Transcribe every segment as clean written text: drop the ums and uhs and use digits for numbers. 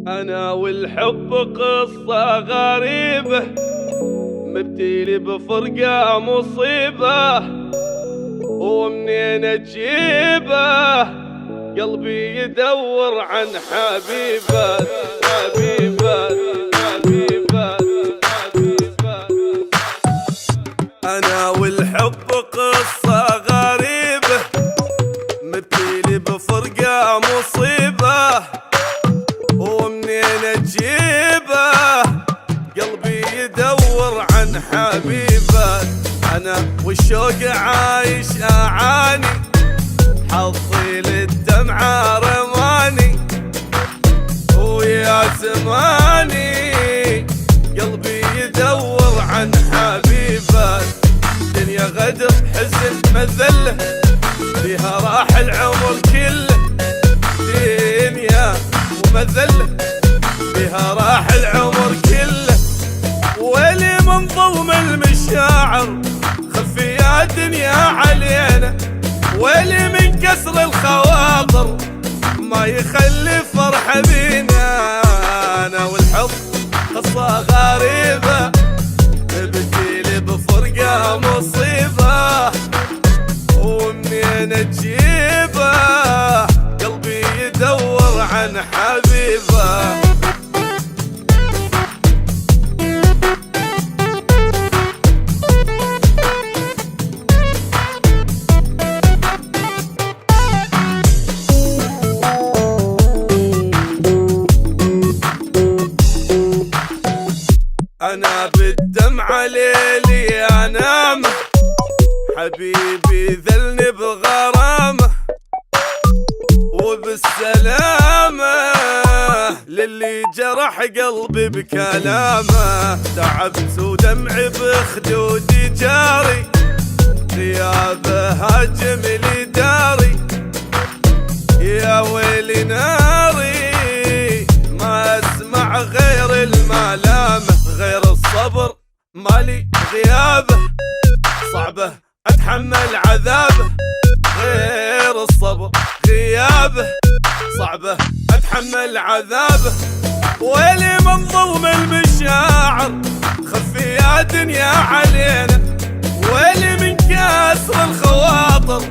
أنا والحب قصة غريبة، مبتلي بفرقة مصيبة، ومنين أجيبه قلبي يدور عن حبيبة حبيبة حبيبة حبيبة. أنا والحب قصة غريبة، مبتلي بفرقة مصيبة، ومنين أجيبه قلبي يدور عن حبيبة. أنا والشوق عايش أعاني، حظي للدمعة رماني، ويا زماني قلبي يدور عن حبيبة. دنيا غدر حزن مذلة، فيها راح العمر كله. دنيا ومذلة، فيها راح العمر كله. ولي من ظلم المشاعر، خفي يا دنيا علينا. ولي من كسر الخواطر، ما يخلي فرحة بينا. أنا والحب قصة غريبة، مبتلي بفرقة مصيبة، ومنين أجيبه قلبي يدور عن حبيبة. أنا بالدمعة ليلي أنام، حبيبي ذلني بغرامه، وبالسلامة للي جرح قلبي بكلامه. تعبت ودمعي بخدودي جاري، غيابه هاجم لي داري. يا ويلي ناري، ما اسمع غير الملامه. غير الصبر مالي غيابه، صعبه اتحمل عذابه. غير الصبر غيابه، صعبه اتحمل عذابه. ويلي من ظلم المشاعر، خفي يا دنيا علينا. ويلي من كسر الخواطر،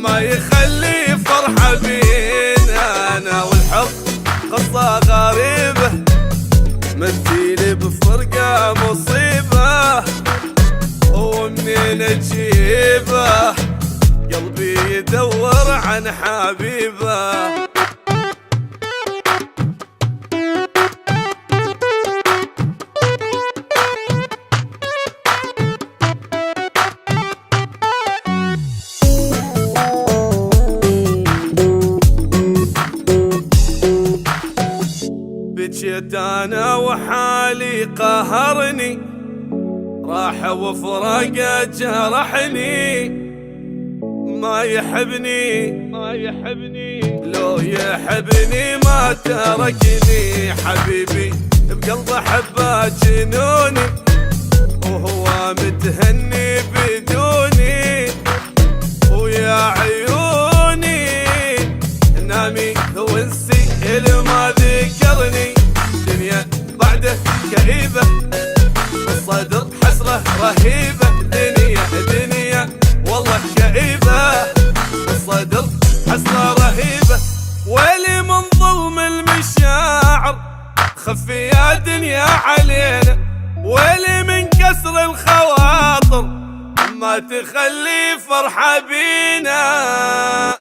ما يخلي فرحة بينا. أنا والحب قصة غريبة، مبتلي بفرقة مصيبة، ومنين أجيبه قلبي يدور عن حبيبة. بجيت أنا وحالي قهرني، راح وفراقه جرحني. ما يحبني لو يحبني ما تركني. حبيبي بقلبه حبه جنوني، وهو متهني بدوني. ويا عيوني نامي وانسي اللي ما ذكرني. دنيا بعده كئيبة، بالصدر حسرة رهيبة. دنيا والله كئيبة، بالصدر حسرة رهيبة. ويلي من ظلم المشاعر، خفي يا دنيا علينا. ويلي من كسر الخواطر، ما تخلي فرحة بينا.